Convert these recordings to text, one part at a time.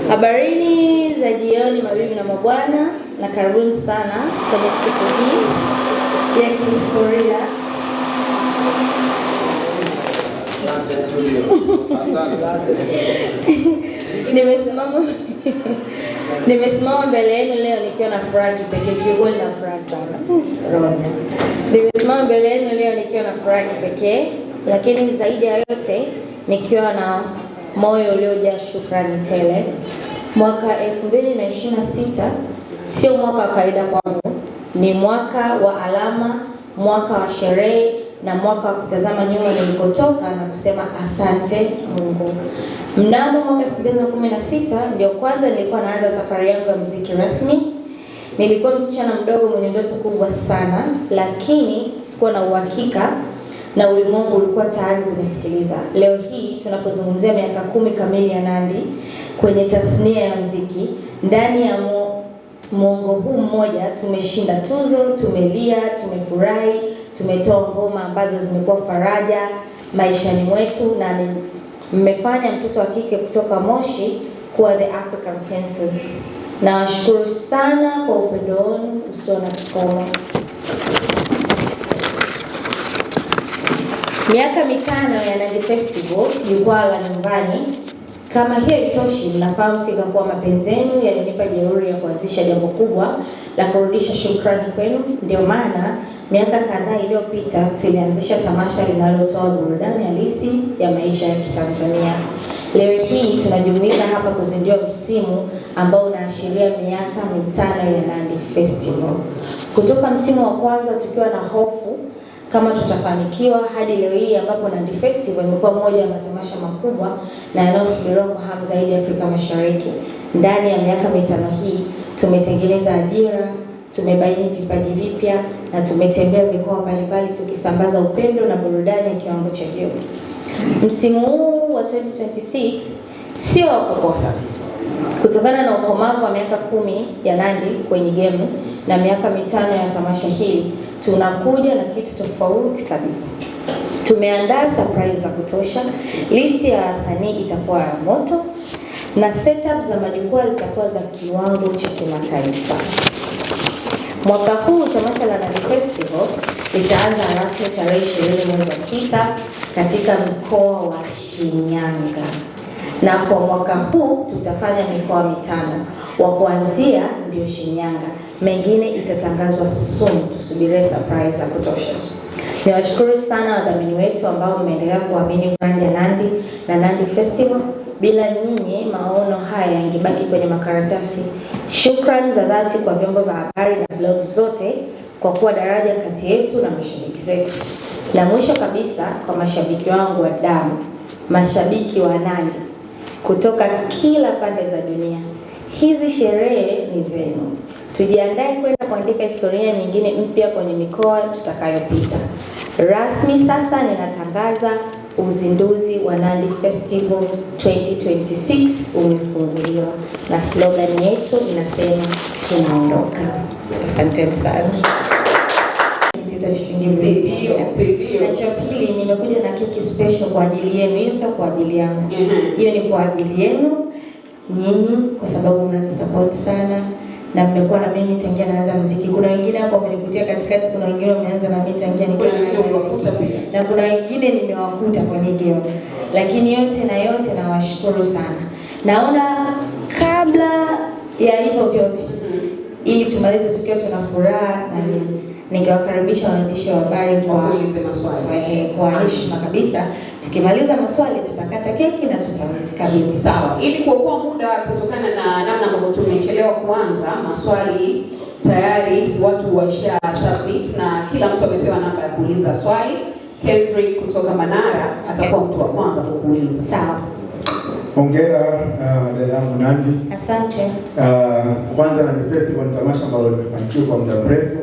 Habarini za jioni mabibi na mabwana, na karibuni sana kwenye siku hii ya kihistoria. Nimesimama mbele yenu leo nikiwa na furaha kipekee, kiukweli na furaha sana. Nimesimama mbele yenu leo nikiwa na furaha kipekee, lakini zaidi ya yote nikiwa na moyo uliojaa shukrani tele. Mwaka 2026 sio mwaka wa kawaida kwangu, ni mwaka wa alama, mwaka wa sherehe na mwaka wa kutazama nyuma nilikotoka na kusema asante Mungu. Mnamo mwaka 2016 ndio kwanza nilikuwa naanza safari yangu ya muziki rasmi. Nilikuwa msichana mdogo mwenye ndoto kubwa sana, lakini sikuwa na uhakika na ulimwengu ulikuwa tayari kunisikiliza. Leo hii tunapozungumzia miaka 10 kamili ya Nandy kwenye tasnia ya muziki, ndani ya mwongo huu mmoja tumeshinda tuzo, tumelia, tumefurahi, tumetoa ngoma ambazo zimekuwa faraja maishani mwetu, na mmefanya mtoto wa kike kutoka Moshi kuwa the African Princess. Nawashukuru sana kwa upendo wenu usio na kikomo. Miaka 5 ya Nandy Festival, jukwaa la nyumbani. Kama hiyo itoshi, mnafahamu fika kuwa mapenzi yenu yalinipa jeuri ya kuanzisha jambo kubwa la kurudisha shukrani kwenu. Ndio maana miaka kadhaa iliyopita tulianzisha tamasha linalotoa burudani halisi ya maisha ya Kitanzania. Leo hii tunajumuika hapa kuzindua msimu ambao unaashiria miaka 5 ya Nandy Festival. Kutoka msimu wa kwanza tukiwa na hofu kama tutafanikiwa hadi leo hii ambapo Nandy Festival imekuwa moja ya matamasha makubwa na yanayosubiriwa kwa hamu zaidi Afrika Mashariki. Ndani ya miaka 5 hii tumetengeneza ajira, tumebaini vipaji vipya na tumetembea mikoa mbalimbali tukisambaza upendo na burudani ya kiwango cha juu. Msimu huu wa 2026 sio wa kukosa. Kutokana na ukomavu wa miaka 10 ya Nandy kwenye game na miaka 5 ya tamasha hili, tunakuja na kitu tofauti kabisa. Tumeandaa surprise za kutosha, listi ya wasanii itakuwa ya moto na setup za majukwaa zitakuwa za kiwango cha kimataifa. Mwaka huu tamasha la Nandy Festival litaanza rasmi tarehe 20 mwezi wa 6 katika mkoa wa Shinyanga. Na kwa mwaka huu tutafanya mikoa 5. Wa kuanzia ndio Shinyanga. Mengine itatangazwa soon, tusubirie surprise za kutosha. Niwashukuru sana wadhamini wetu ambao mmeendelea kuamini brand ya Nandy na Nandy Festival. Bila nyinyi maono haya yangebaki kwenye makaratasi. Shukrani za dhati kwa vyombo vya habari na blog zote kwa kuwa daraja kati yetu na mashabiki zetu. Na mwisho kabisa kwa mashabiki wangu wa damu, mashabiki wa Nandy kutoka kila pande za dunia. Hizi sherehe ni zenu. Tujiandae kwenda kuandika historia nyingine mpya kwenye mikoa tutakayopita. Rasmi sasa ninatangaza uzinduzi wa Nandy Festival 2026 umefunguliwa na slogan yetu inasema tunaondoka. Asante sana. Na cha pili, nimekuja na keki special kwa ajili yenu. Hiyo sio kwa ajili yangu. Hiyo ni kwa ajili yenu nyinyi kwa sababu mnanisupport sana na mmekuwa na mimi tangia naanza muziki. Kuna wengine hapo wamenikutia katikati, kuna wengine wameanza na mimi tangia nikiwa naanza muziki. Na kuna wengine nimewakuta kwenye game. Lakini yote na yote nawashukuru sana. Naona kabla ya hivyo vyote ili tumalize tukiwa tuna furaha na ningewakaribisha waandishi wa habari kwa heshima kabisa. Tukimaliza maswali tutakata keki na tutakabidhi. Sawa. Ili kuokoa muda kutokana na namna ambavyo tumechelewa kuanza, maswali tayari watu waisha submit na kila mtu amepewa namba ya kuuliza swali. Kendrick kutoka Manara atakuwa mtu wa kwanza kuuliza. Sawa. Hongera dada yangu Nandy. Asante. Kwanza Nandy Festival ni tamasha ambalo limefanikiwa kwa muda mrefu.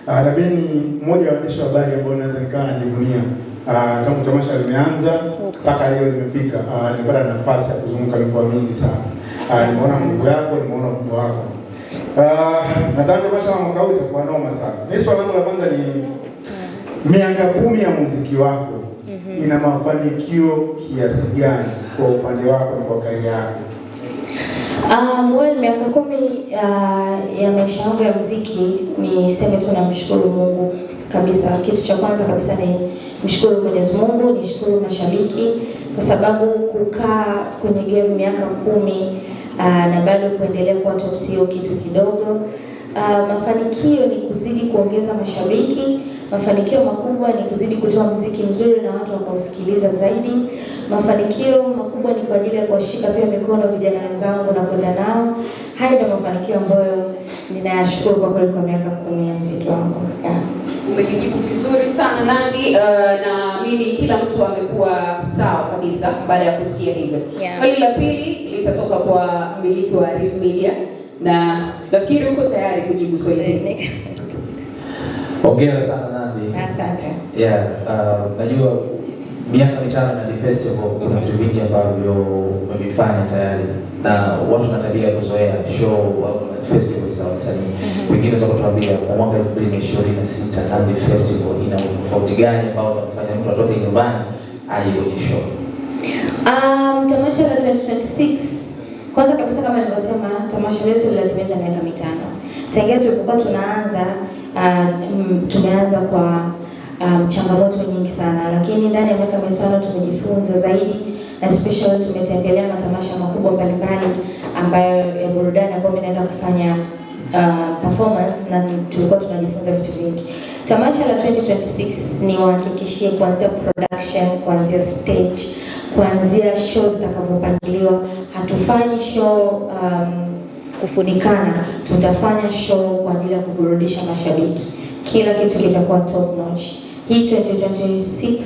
Na mimi mmoja wa waandishi wa habari ambao naweza nikawa najivunia tangu tamasha limeanza mpaka leo limefika. Nimepata nafasi ya kuzunguka mikoa mingi sana. Nimeona nguvu yako, nimeona ukubwa wako. Nadhani tamasha la mwaka huu itakuwa noma sana. Mimi swali langu la kwanza ni miaka 10 ya muziki wako ina mafanikio kiasi gani kwa upande wako na kwa karia yako? Well, miaka 10 ya maisha yangu ya muziki, niseme tu namshukuru Mungu kabisa. Kitu cha kwanza kabisa ni mshukuru Mwenyezi Mungu, nishukuru mashabiki kwa sababu kukaa kwenye game miaka 10 na bado kuendelea kuwa top sio kitu kidogo. Mafanikio ni kuzidi kuongeza mashabiki, mafanikio makubwa ni kuzidi kutoa muziki mzuri na watu wakausikiliza zaidi. Mafanikio makubwa ni kwa ajili ya kuwashika pia mikono vijana wenzangu na kwenda nao. Hayo ndio mafanikio ambayo ninayashukuru kwa kweli kwa miaka 10 ya muziki wangu. Umelijibu vizuri sana Nandy, na mimi kila mtu amekuwa sawa kabisa baada ya kusikia hivyo. Swali la pili litatoka kwa mmiliki wa Reef Media na nafikiri uko tayari kujibu swali hili. Hongera sana Nandy. Asante. Najua miaka 5 Nandy Festival kuna vitu vingi ambavyo umevifanya tayari na watu na tabia ya kuzoea show au festival za wasanii. Wengine wanaweza kutuambia kwa mwaka 2026 Nandy Festival ina tofauti gani ambao unafanya mtu atoke nyumbani aje kwenye show? Tamasha la 2026 kwanza kabisa kama nilivyosema, tamasha letu linatimiza miaka 5. Tangia tulipokuwa tumeanza kwa changamoto nyingi sana, lakini ndani ya miaka 5 tumejifunza zaidi, na especially tumetembelea matamasha makubwa mbalimbali ambayo ya burudani ambayo mimi naenda kufanya performance, na tulikuwa tunajifunza vitu vingi. Tamasha la 2026 ni wahakikishie kuanzia production, kuanzia stage, kuanzia shows zitakavyopangiliwa. Hatufanyi show kufunikana, tutafanya show kwa ajili ya kuburudisha mashabiki. Kila kitu kitakuwa top notch. Hii 2026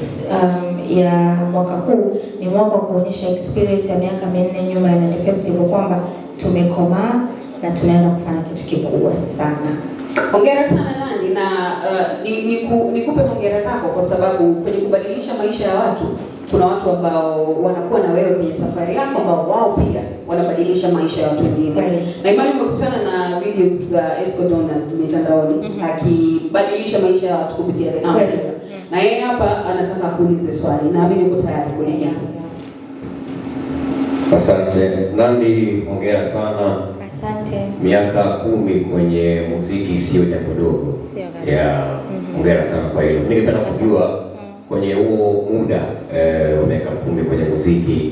ya mwaka huu ni mwaka wa kuonyesha experience ya miaka 4 nyuma ya Nandy Festival kwamba tumekomaa na tunaenda kufanya kitu kikubwa sana. Hongera sana Nandy, na nikupe hongera zako kwa sababu kwenye kubadilisha maisha ya watu kuna watu ambao wanakuwa na wewe kwenye safari yako ambao wao pia wanabadilisha maisha ya watu wengine. Na imani umekutana na videos za Esco Donald mitandaoni akibadilisha maisha ya watu kupitia The Umbrella. Na yeye hapa anataka kuulize swali na mimi niko tayari kujibu. Asante Nandy, hongera sana. Asante. Miaka 10 kwenye muziki sio jambo dogo. Hongera sana kwa hilo. Ningependa kujua kwenye huo muda miaka 10 kwenye muziki,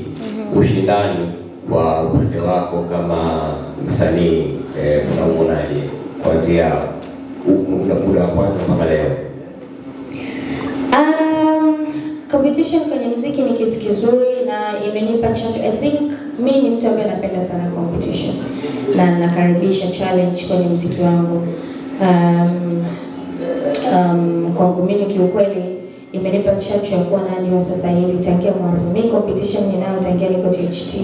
ushindani wa upande wako kama msanii unauonaje kuanzia muda wa kwanza mpaka leo? Competition kwenye muziki ni kitu kizuri na imenipa chachu. I think mimi ni mtu ambaye napenda sana competition na nakaribisha challenge kwenye muziki wangu. Kwangu mimi kiukweli imenipa chachu ya kuwa nani wa sasa hivi tangia mwanzo. Mimi competition ninayo tangia niko THT.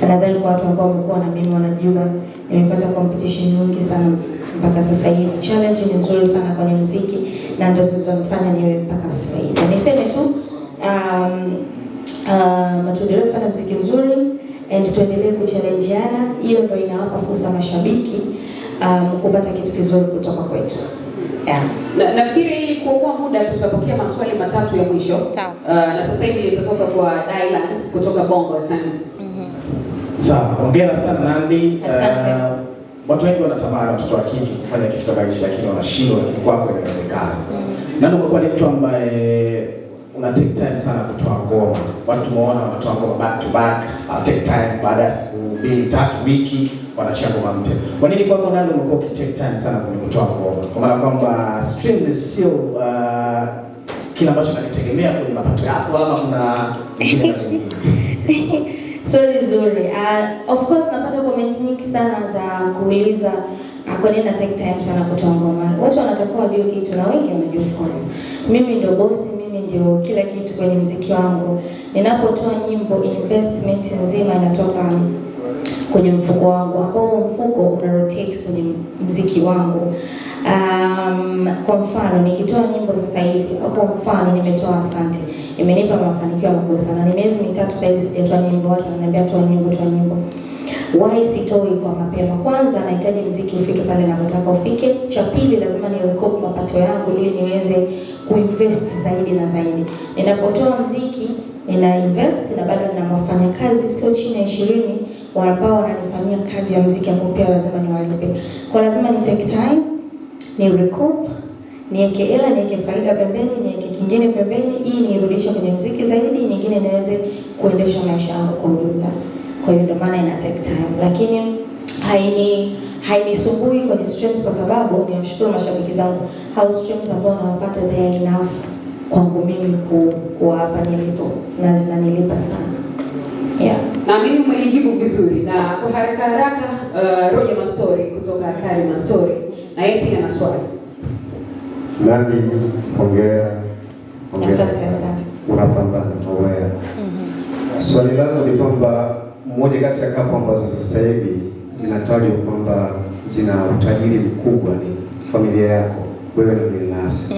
Nadhani kwa watu ambao wamekuwa na mimi wanajua nimepata competition nyingi sana mpaka sasa hivi. Challenge ni nzuri sana kwenye muziki na ndio zilizonifanya niwe mpaka sasa hivi. Na niseme tu tuendelee kufanya muziki mzuri and tuendelee kuchallengeana. Hiyo ndio inawapa fursa mashabiki kupata kitu kizuri kutoka kwetu. Nafikiri ili kuokoa muda tutapokea maswali matatu ya mwisho. Na sasa hivi litatoka kwa Dylan kutoka Bongo FM. Sawa, hongera sana Nandy. Asante. Watu wengi wanatamani watoto wa kike kufanya kitu kama hicho lakini wanashindwa, lakini kwako inawezekana. Nandy umekuwa ni mtu ambaye una take time sana kutoa ngoma. Watu tumeona wanatoa ngoma back to back, take time baada ya siku 2-3 wiki wanachia ngoma mpya. Kwa nini kwako Nandy umekuwa take time sana kwenye kutoa ngoma? Kwa maana kwamba streams sio kila ambacho nakitegemea kwenye mapato yako ama kuna Swali zuri. Of course napata comment nyingi sana za kuuliza kwa nini na take time sana kutoa ngoma. Watu wanatakiwa wajue kitu na wengi wanajua of course. Mimi ndio boss, mimi ndio kila kitu kwenye muziki wangu. Ninapotoa nyimbo investment nzima inatoka kwenye mfuko wangu. Hapo mfuko una rotate kwenye muziki wangu. Kwa mfano nikitoa nyimbo sasa hivi, kwa mfano nimetoa Asante, imenipa mafanikio makubwa sana. Ni miezi 3 sasa hivi sijatoa nyimbo, watu wananiambia toa nyimbo. Why sitoi kwa mapema? Kwanza nahitaji muziki ufike pale ninapotaka ufike. Cha pili lazima ni recoup mapato yangu ili niweze kuinvest zaidi na zaidi. Ninapotoa muziki nina invest na bado nina wafanyakazi sio chini ya 20 ambao wananifanyia kazi ya muziki ambao pia lazima niwalipe. Kwa lazima ni take time, ni recoup, niweke hela, niweke faida pembeni, niweke kingine pembeni, hii nirudishe kwenye muziki zaidi, nyingine niweze kuendesha maisha yangu kwa ujumla. Kwa hiyo ndio maana ina take time, lakini hainisumbui kwenye streams kwa sababu niwashukuru mashabiki zangu, house streams ambao nawapata they are enough kwangu mimi kuwa hapa nilipo na zinanilipa sana. Yeah. Naamini umelijibu vizuri na kwa haraka Roger Mastori kutoka Karima Story na yeye pia ana swali. Nandi, hongera. Asante. Unapambana wewe. Swali langu ni kwamba mmoja kati ya kapu ambazo sasa hivi zinatajwa kwamba zina utajiri mkubwa ni familia yako, wewe na Billnass.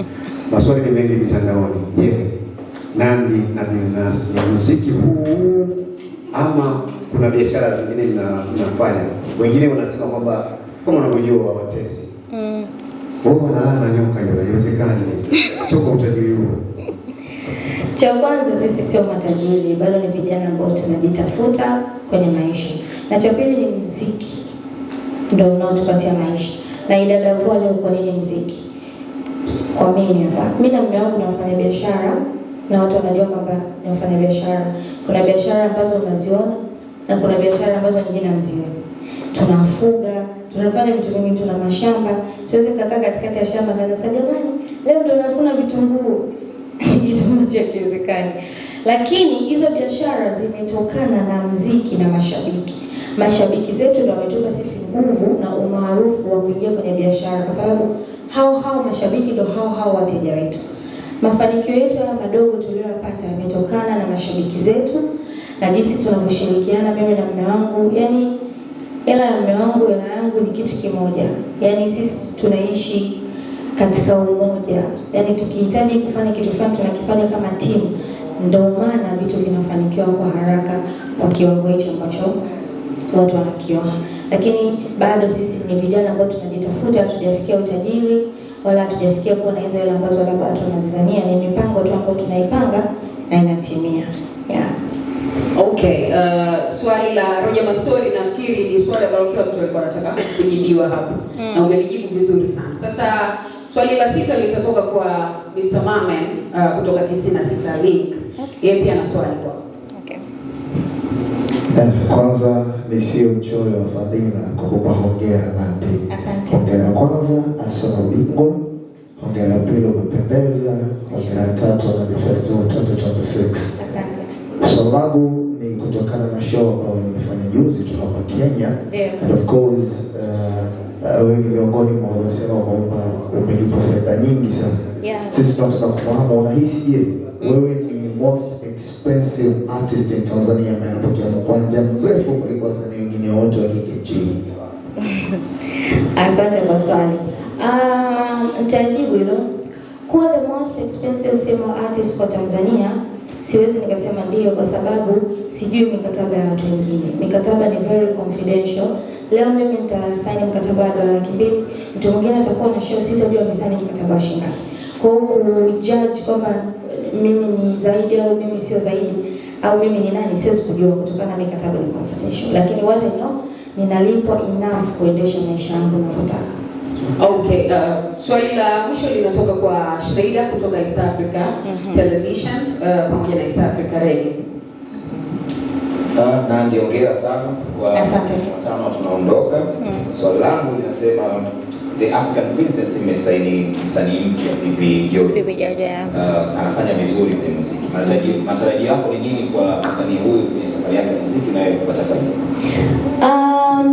Maswali ni mengi mitandaoni. Je, Nandi na Billnass ni muziki huu ama kuna biashara zingine mnafanya? Wengine wanasema kwamba kama unavyojua watesi. Wao wanalala nyoka hiyo, haiwezekani. Sio kwa utajiri huo. Cha kwanza sisi sio matajiri, bado ni vijana ambao tunajitafuta kwenye maisha. Na cha pili ni muziki ndio unaotupatia maisha. Na ile davua leo kwa nini muziki? Kwa mimi hapa, mimi na mume wangu tunafanya biashara na watu wanajua kwamba tunafanya biashara. Kuna biashara ambazo unaziona na kuna biashara ambazo nyingine hamzioni. Tunafuga, tunafanya vitu vingi, tuna mashamba. Siwezi kukaa katikati ya shamba kaza sasa jamani, leo ndio navuna vitunguu. Hizo moja kiwezekani. Lakini hizo biashara zimetokana na muziki na mashabiki. Mashabiki zetu ndio wametupa sisi nguvu na umaarufu wa kuingia kwenye biashara kwa sababu hao mashabiki ndio hao wateja wetu. Mafanikio yetu ya madogo tuliyopata yametokana na mashabiki zetu na jinsi tunavyoshirikiana mimi na mume wangu. Yaani hela ya mume wangu, hela yangu ni kitu kimoja. Yaani sisi tunaishi katika umoja. Yaani tukihitaji kufanya kitu fulani tunakifanya kama timu. Ndio maana vitu vinafanikiwa kwa haraka kwa kiwango hicho ambacho watu wanakiona. Lakini bado sisi ni vijana ambao tunajitafuta, hatujafikia utajiri wala hatujafikia kuwa na hizo hela ambazo labda watu wanazizania. Ni mipango tu ambayo tunaipanga na inatimia. Yeah. Okay, swali la Roger Mastori nafikiri ni swali ambalo kila mtu alikuwa anataka kujibiwa hapa. Na umelijibu vizuri sana. Sasa swali la 6 litatoka kwa Mr. Mamen kutoka 96 Link. Yeye pia ana swali kwa. Okay. Kwanza ni sio mchoyo wa fadhila kukupa hongera Nandi. Asante. Hongera kwanza asana bingo. Hongera pili umependeza. Hongera tatu na festival 2026. Asante. Swali langu ni kutokana na show ambayo nimefanya juzi tunapo Kenya. Yeah. And of course wengi miongoni mwa wanasema kwamba umelipa fedha nyingi sana. Yeah. Sisi tunataka kufahamu unahisi je, wewe ni most expensive artist in Tanzania ambaye anapokea mkwanja mrefu kuliko wasanii wengine wote wa kike nchini? Asante kwa swali. Nitajibu hilo. Kuwa the most expensive female artist kwa Tanzania, siwezi nikasema ndio kwa sababu sijui mikataba ya watu wengine. Mikataba ni very confidential. Leo mimi nitasaini mkataba wa $200,000, mtu mwingine atakuwa na show sitajua amesaini mkataba wa shilingi ngapi. Kwa hiyo judge kwamba mimi ni zaidi au mimi sio zaidi au mimi ni nani siwezi kujua kutokana na mikataba ni confidential. Lakini what I know, ninalipwa enough kuendesha maisha yangu ninavyotaka. Okay, swali la mwisho linatoka kwa Shreida kutoka East Africa Television pamoja na East Africa Radio. Na ndiongera sana kwa watano tunaondoka. Swali langu linasema The African Princess imesaini msanii mpya Bibi Jojo. Anafanya vizuri kwenye muziki. Matarajio yako ni nini kwa msanii huyu kwenye safari yake ya muziki na kupata faida?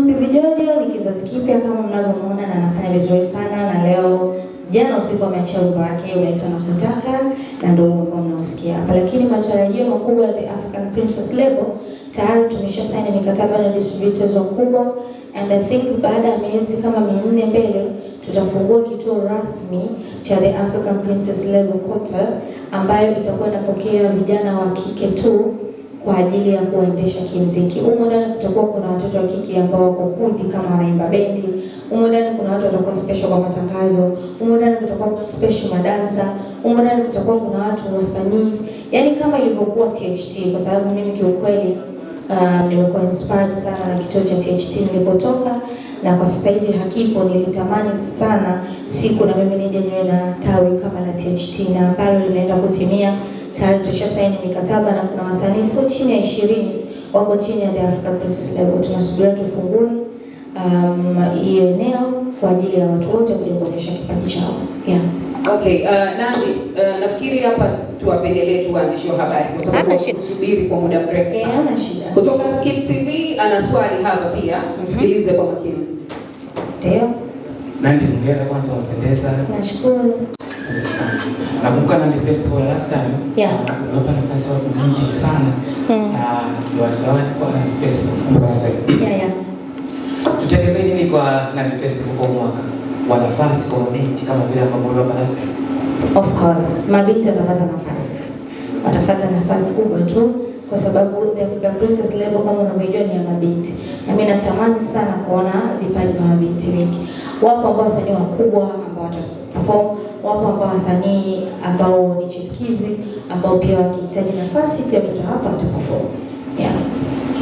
Bibi Jojo ni kizazi kipya kama mnavyomuona na anafanya vizuri sana, na leo jana usiku ameachia wimbo wake unaitwa Nakutaka na ndio wimbo mnaosikia hapa. Lakini matarajio makubwa ya The African Princess label tayari tumeshasaini mikataba na distributors wakubwa, and I think baada ya miezi kama 4 mbele tutafungua kituo rasmi cha The African Princess label quarter ambayo itakuwa inapokea vijana wa kike tu kwa ajili ya kuendesha kimuziki. Humo ndani kutakuwa kuna watoto wa kike ambao wako kundi kama wanaimba bendi. Humo ndani kuna watu watakuwa special kwa matangazo. Humo ndani kutakuwa special madansa. Humo ndani kutakuwa kuna watu wasanii. Yaani kama ilivyokuwa THT, kwa sababu mimi kiukweli Nimekuwa inspired sana na kituo cha THT nilipotoka, na kwa sasa hivi hakipo. Nilitamani sana siku na mimi nije niwe na tawi kama la THT, na ambalo linaenda kutimia. Tayari tushasaini mikataba na kuna wasanii sio chini ya 20 wako chini ya The African Princess Label. Tunasubiria tufungue hiyo eneo kwa ajili ya watu wote kuja kuonyesha kipaji chao. Yeah. Okay, Nandy, nafikiri hapa tuwapendelee tu waandishi wa habari kwa sababu tusubiri kwa muda mrefu sana. Hamna shida. Kutoka Skip TV ana swali hapa pia. Msikilize kwa makini. Ndio. Nandy, hongera kwanza, unapendeza. Nashukuru. Nakumbuka Nandy Festival last time. Yeah. Unapa nafasi watu wengi sana. Ndio walitawala kwa Nandy Festival kumbuka last time. Yeah. Tutegemee nini kwa Nandy Festival kwa mwaka? Wa nafasi kwa mabinti kama vile ambavyo waliwapa last time? Of course, mabinti watapata nafasi. Watapata nafasi kubwa tu kwa sababu The Princess Label kama unavyojua ni ya mabinti. Na mimi natamani sana kuona vipaji vya mabinti wengi. Wapo ambao wasanii wakubwa ambao wataperform, wapo ambao wasanii ambao ni chipukizi ambao pia wakihitaji nafasi pia tutawapa wataperform. Yeah.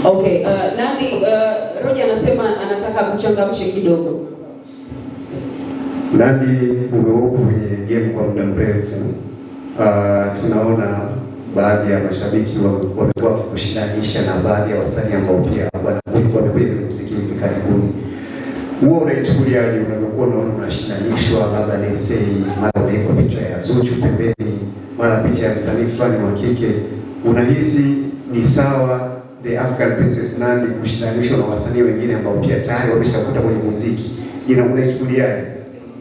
Okay, Nandy, Roger anasema anataka kuchangamshe kidogo. Nandy, umekuwa kwenye game kwa muda mrefu. Tunaona baadhi ya mashabiki wamekuwa wakikushinanisha na baadhi ya wasanii ambao pia wamekuja kwenye muziki hivi karibuni. Wewe unaichukuliaje unapokuwa unaona unashinanishwa, labda let's say mara unaweka picha ya Zuchu pembeni, mara picha ya msanii fulani wa kike, unahisi ni sawa The African Princess Nandy kushinanishwa na wasanii wengine ambao pia tayari wameshakuta kwenye muziki? Unaichukuliaje?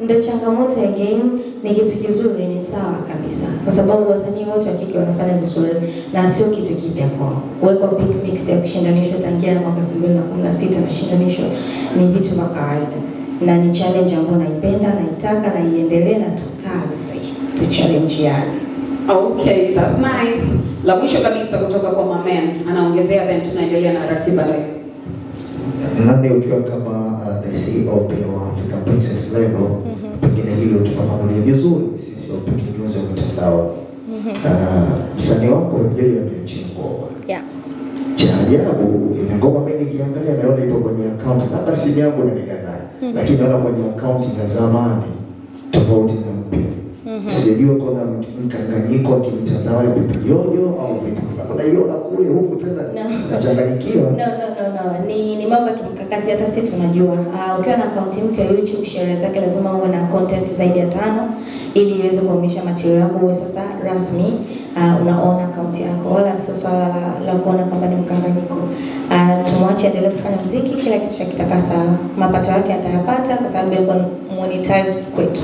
Ndio changamoto ya game. Ni kitu kizuri, ni sawa kabisa, kwa sababu wasanii wote wa kike wanafanya vizuri na sio kitu kipya kwao. Kuwekwa big mix ya kushindanishwa tangia mwaka 2016 na shindanisho ni vitu vya kawaida, na ni challenge ambayo naipenda, naitaka na iendelee, na tukaze tu challenge yake. Okay, that's nice. La mwisho kabisa kutoka kwa Mamen anaongezea, then tunaendelea na ratiba leo. Nandy, ukiwa kama the CEO wa African Princess Label, pengine hilo tufafanulie vizuri sisi wapenzi wa mitandao. Msanii wako Jerry Amechingo. Yeah. Cha ajabu, ile ngoma mimi nikiangalia naona ipo kwenye account, labda simu yangu inaonekana, lakini naona kwenye account ya zamani tofauti na mpya. Sijui kuna mkanganyiko wa kimitandao ya Bibijojo au vipi, kwa sababu naiona kule huku tena nachanganyikiwa. No. Ni mambo ya kimkakati, hata sisi tunajua. Ukiwa na account mpya ya YouTube, sheria zake lazima uwe na content zaidi ya 5 ili iweze kuonyesha material yako uwe sasa rasmi unaona account yako, wala sio swala la kuona kama ni mkanganyiko. Tumwache endelee kufanya muziki, kila kitu kitakasa, mapato yake atayapata kwa sababu yako monetized kwetu.